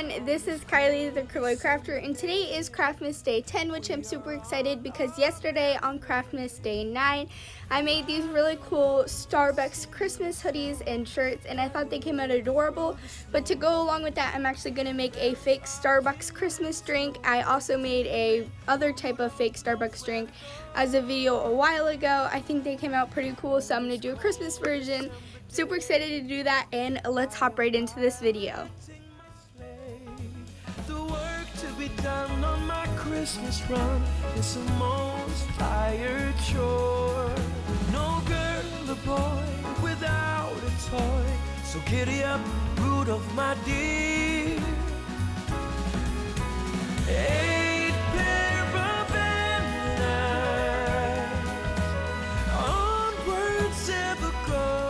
everyone, this is Kylie the Curly Crafter, and today is Craftmas Day 10, which I'm super excited because yesterday on Craftmas Day 9 I made these really cool Starbucks Christmas hoodies and shirts, and I thought they came out adorable. But to go along with that, I'm actually going to make a fake Starbucks Christmas drink. I also made a other type of fake Starbucks drink as a video a while ago. I think they came out pretty cool, so I'm going to do a Christmas version. Super excited to do that, and let's hop right into this video. The work to be done on my Christmas run is the most tired chore. No girl or boy without a toy, so giddy up, Rudolph, my dear. 8 pair of banners, onwards ever go.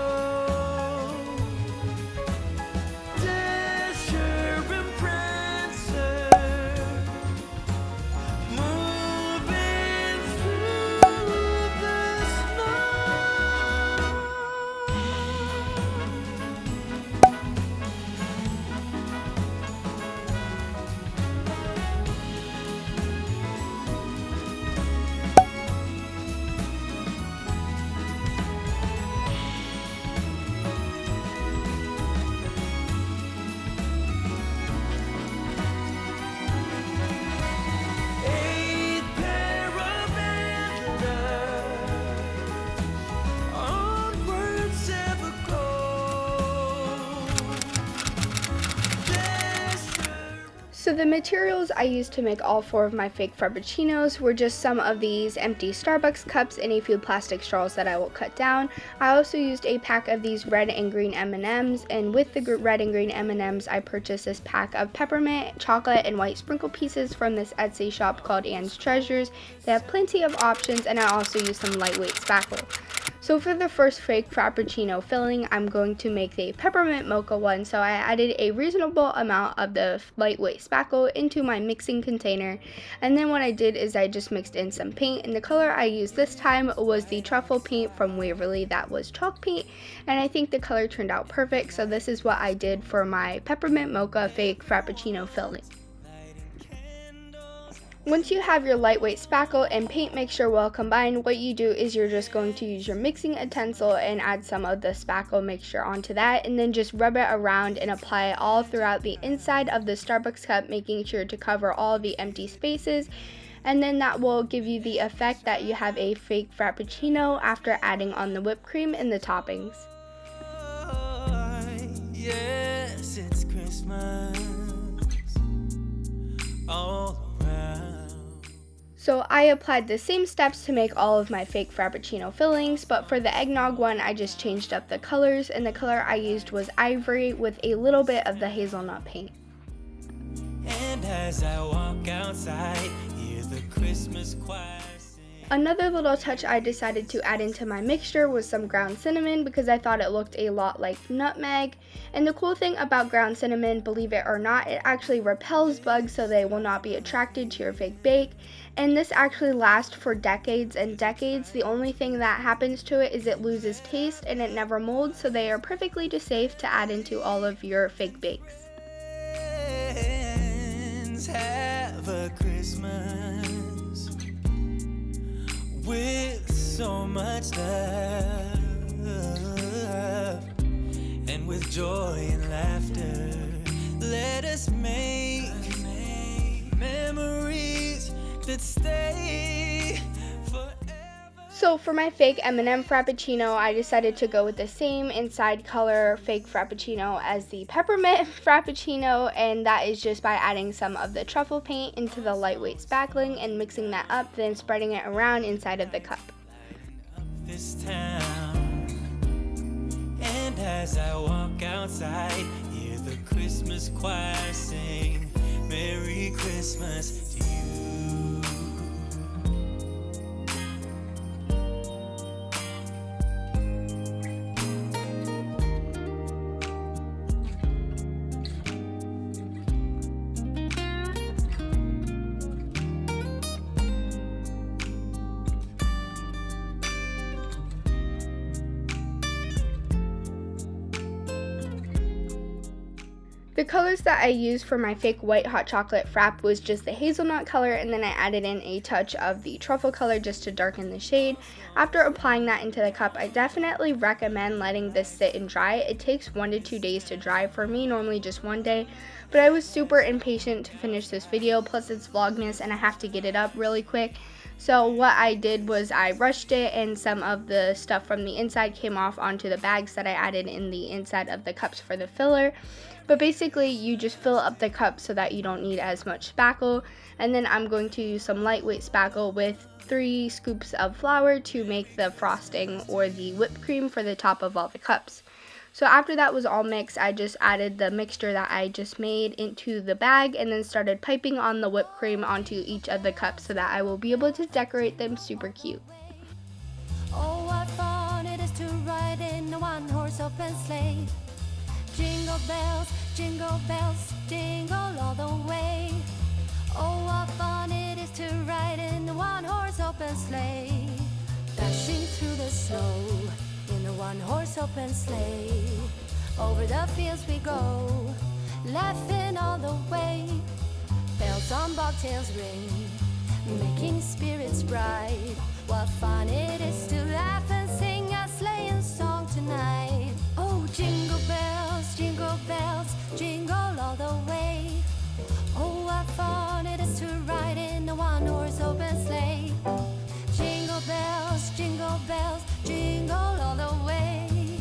So the materials I used to make all 4 of my fake Frappuccinos were just some of these empty Starbucks cups and a few plastic straws that I will cut down. I also used a pack of these red and green M&Ms, and with the red and green M&Ms I purchased this pack of peppermint, chocolate, and white sprinkle pieces from this Etsy shop called Anne's Treasures. They have plenty of options, and I also used some lightweight spackle. So for the first fake Frappuccino filling, I'm going to make the peppermint mocha one, so I added a reasonable amount of the lightweight spackle into my mixing container, and then what I did is I just mixed in some paint, and the color I used this time was the truffle paint from Waverly that was chalk paint, and I think the color turned out perfect, so this is what I did for my peppermint mocha fake Frappuccino filling. Once you have your lightweight spackle and paint mixture well combined, what you do is you're just going to use your mixing utensil and add some of the spackle mixture onto that, and then just rub it around and apply it all throughout the inside of the Starbucks cup, making sure to cover all the empty spaces, and then that will give you the effect that you have a fake Frappuccino after adding on the whipped cream and the toppings. Yes, it's Christmas all around. So I applied the same steps to make all of my fake Frappuccino fillings, but for the eggnog one I just changed up the colors, and the color I used was ivory with a little bit of the hazelnut paint. And as I walk outside, hear the Christmas choir sing. Another little touch I decided to add into my mixture was some ground cinnamon because I thought it looked a lot like nutmeg. And the cool thing about ground cinnamon, believe it or not, it actually repels bugs so they will not be attracted to your fake bake. And this actually lasts for decades and decades. The only thing that happens to it is it loses taste and it never molds, so they are perfectly safe to add into all of your fake bakes. Have a Christmas with so much love, and with joy and laughter, let us make memories that stay forever. So for my fake M&M Frappuccino, I decided to go with the same inside color fake Frappuccino as the peppermint Frappuccino, and that is just by adding some of the truffle paint into the lightweight spackling and mixing that up, then spreading it around inside of the cup. This town, and as I walk outside, hear the Christmas choir sing, Merry Christmas to you. The colors that I used for my fake white hot chocolate frap was just the hazelnut color, and then I added in a touch of the truffle color just to darken the shade. After applying that into the cup, I definitely recommend letting this sit and dry. It takes 1 to 2 days to dry. For me, normally just 1 day, but I was super impatient to finish this video, plus it's Vlogmas and I have to get it up really quick. So what I did was I rushed it, and some of the stuff from the inside came off onto the bags that I added in the inside of the cups for the filler. But basically you just fill up the cup so that you don't need as much spackle, and then I'm going to use some lightweight spackle with 3 scoops of flour to make the frosting or the whipped cream for the top of all the cups. So after that was all mixed, I just added the mixture that I just made into the bag and then started piping on the whipped cream onto each of the cups so that I will be able to decorate them super cute. Oh, what fun it is to ride in a one-horse open sleigh. Jingle bells, jingle all the way. Oh, what fun it is to ride in a one-horse open sleigh. Dashing through the snow in a one-horse open sleigh. Over the fields we go, laughing all the way. Bells on bobtails ring, making spirits bright. What fun it is to laugh and sing a sleighing song tonight. Oh, jingle bells, jingle all the way. Oh, what fun it is to ride in a one-horse open sleigh. Jingle bells, jingle all the way.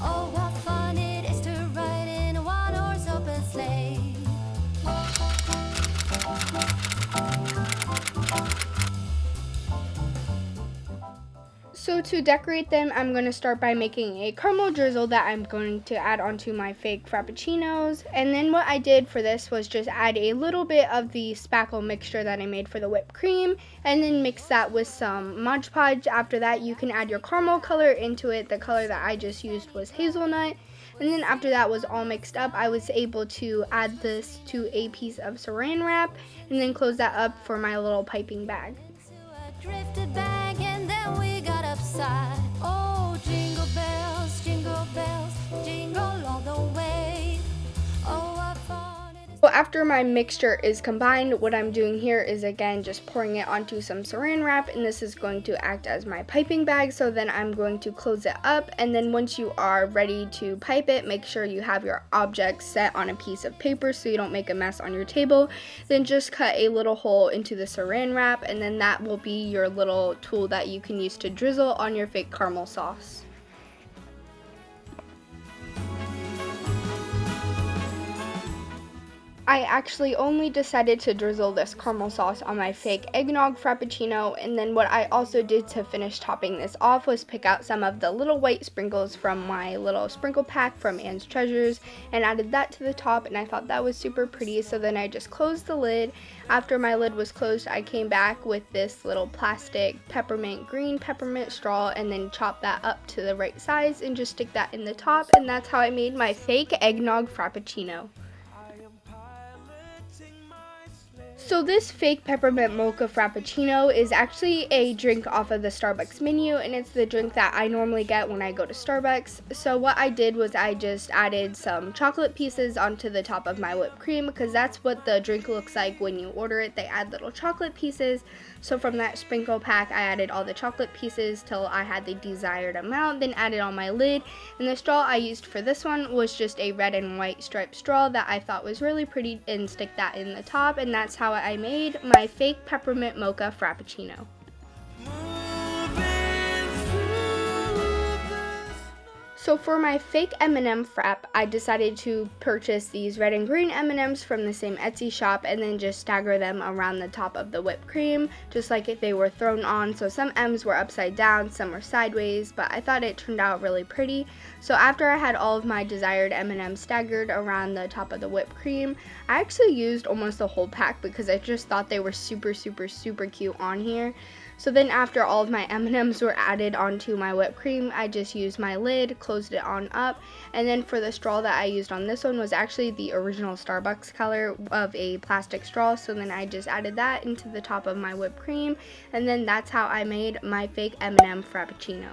Oh, what fun it is to ride in a one-horse open sleigh. So to decorate them, I'm going to start by making a caramel drizzle that I'm going to add onto my fake frappuccinos. And then what I did for this was just add a little bit of the spackle mixture that I made for the whipped cream, and then mix that with some Mod Podge. After that, you can add your caramel color into it. The color that I just used was hazelnut. And then after that was all mixed up, I was able to add this to a piece of saran wrap and then close that up for my little piping bag. Drifted back and then we got upside. Oh, jingle bells, jingle all the way. Oh, what fun it is. So after my mixture is combined, what I'm doing here is again just pouring it onto some saran wrap, and this is going to act as my piping bag. So then I'm going to close it up, and then once you are ready to pipe it, make sure you have your objects set on a piece of paper so you don't make a mess on your table. Then just cut a little hole into the saran wrap, and then that will be your little tool that you can use to drizzle on your fake caramel sauce. I actually only decided to drizzle this caramel sauce on my fake eggnog frappuccino, and then what I also did to finish topping this off was pick out some of the little white sprinkles from my little sprinkle pack from Anne's Treasures and added that to the top, and I thought that was super pretty. So then I just closed the lid. After my lid was closed, I came back with this little plastic green peppermint straw and then chopped that up to the right size and just stick that in the top, and that's how I made my fake eggnog frappuccino. So this fake peppermint mocha frappuccino is actually a drink off of the Starbucks menu, and it's the drink that I normally get when I go to Starbucks. So what I did was I just added some chocolate pieces onto the top of my whipped cream, because that's what the drink looks like when you order it. They add little chocolate pieces. So from that sprinkle pack, I added all the chocolate pieces till I had the desired amount, then added on my lid. And the straw I used for this one was just a red and white striped straw that I thought was really pretty, and stick that in the top, and that's how I made my fake peppermint mocha frappuccino. So for my fake M&M frap, I decided to purchase these red and green M&Ms from the same Etsy shop and then just stagger them around the top of the whipped cream, just like if they were thrown on. So some M's were upside down, some were sideways, but I thought it turned out really pretty. So after I had all of my desired M&Ms staggered around the top of the whipped cream, I actually used almost the whole pack because I just thought they were super cute on here. So then after all of my M&Ms were added onto my whipped cream, I just used my lid, closed it on up, and then for the straw that I used on this one was actually the original Starbucks color of a plastic straw. So then I just added that into the top of my whipped cream, and then that's how I made my fake M&M frappuccino.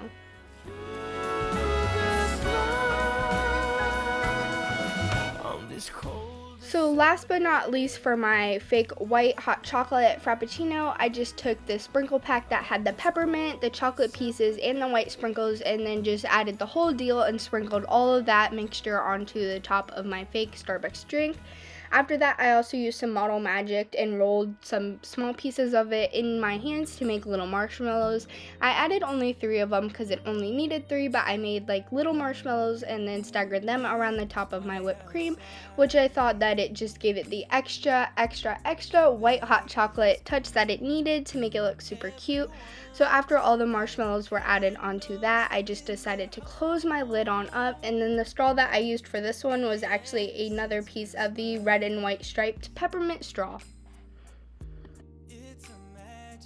On as cold. So last but not least, for my fake white hot chocolate Frappuccino, I just took this sprinkle pack that had the peppermint, the chocolate pieces, and the white sprinkles, and then just added the whole deal and sprinkled all of that mixture onto the top of my fake Starbucks drink. After that, I also used some Model Magic and rolled some small pieces of it in my hands to make little marshmallows. I added only 3 of them because it only needed 3, but I made like little marshmallows and then staggered them around the top of my whipped cream, which I thought that it just gave it the extra white hot chocolate touch that it needed to make it look super cute. So after all the marshmallows were added onto that, I just decided to close my lid on up, and then the straw that I used for this one was actually another piece of the red and white striped peppermint straw.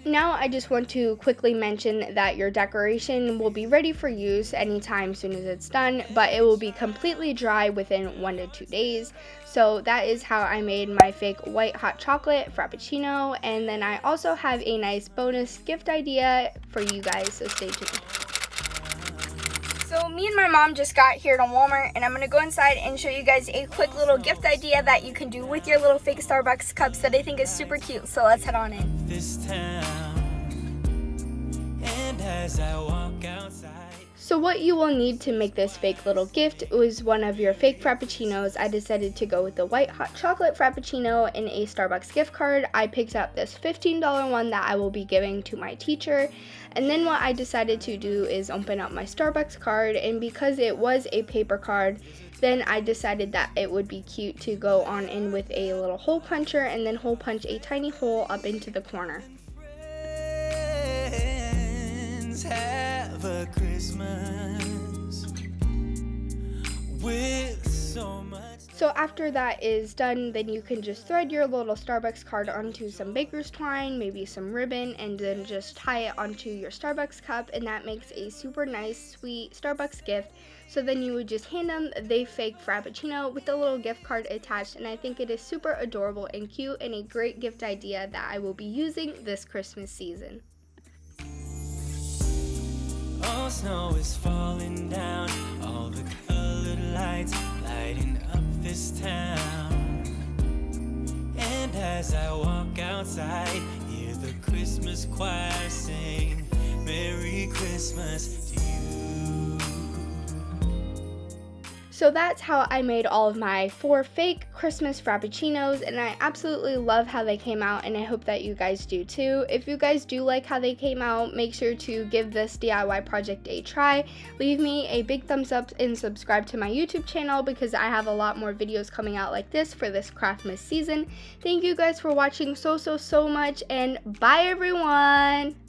Now I just want to quickly mention that your decoration will be ready for use anytime soon as it's done, but it will be completely dry within 1 to 2 days. So that is how I made my fake white hot chocolate Frappuccino, and then I also have a nice bonus gift idea for you guys, so stay tuned. So me and my mom just got here to Walmart, and I'm going to go inside and show you guys a quick little gift idea that you can do with your little fake Starbucks cups that I think is super cute. So let's head on in. This town, and as I walk outside. So what you will need to make this fake little gift was one of your fake Frappuccinos. I decided to go with the white hot chocolate Frappuccino and a Starbucks gift card. I picked up this $15 one that I will be giving to my teacher. And then what I decided to do is open up my Starbucks card, and because it was a paper card, then I decided that it would be cute to go on in with a little hole puncher and then hole punch a tiny hole up into the corner. Friends, have a Christmas with so much. So after that is done, then you can just thread your little Starbucks card onto some baker's twine, maybe some ribbon, and then just tie it onto your Starbucks cup, and that makes a super nice, sweet Starbucks gift. So then you would just hand them the fake Frappuccino with the little gift card attached, and I think it is super adorable and cute and a great gift idea that I will be using this Christmas season. All snow is falling down, all the colored lights lighting up this town. And as I walk outside, hear the Christmas choir sing, Merry Christmas to you. So that's how I made all of my 4 fake Christmas Frappuccinos, and I absolutely love how they came out, and I hope that you guys do too. If you guys do like how they came out, make sure to give this DIY project a try. Leave me a big thumbs up and subscribe to my YouTube channel because I have a lot more videos coming out like this for this Craftmas season. Thank you guys for watching so much, and bye everyone!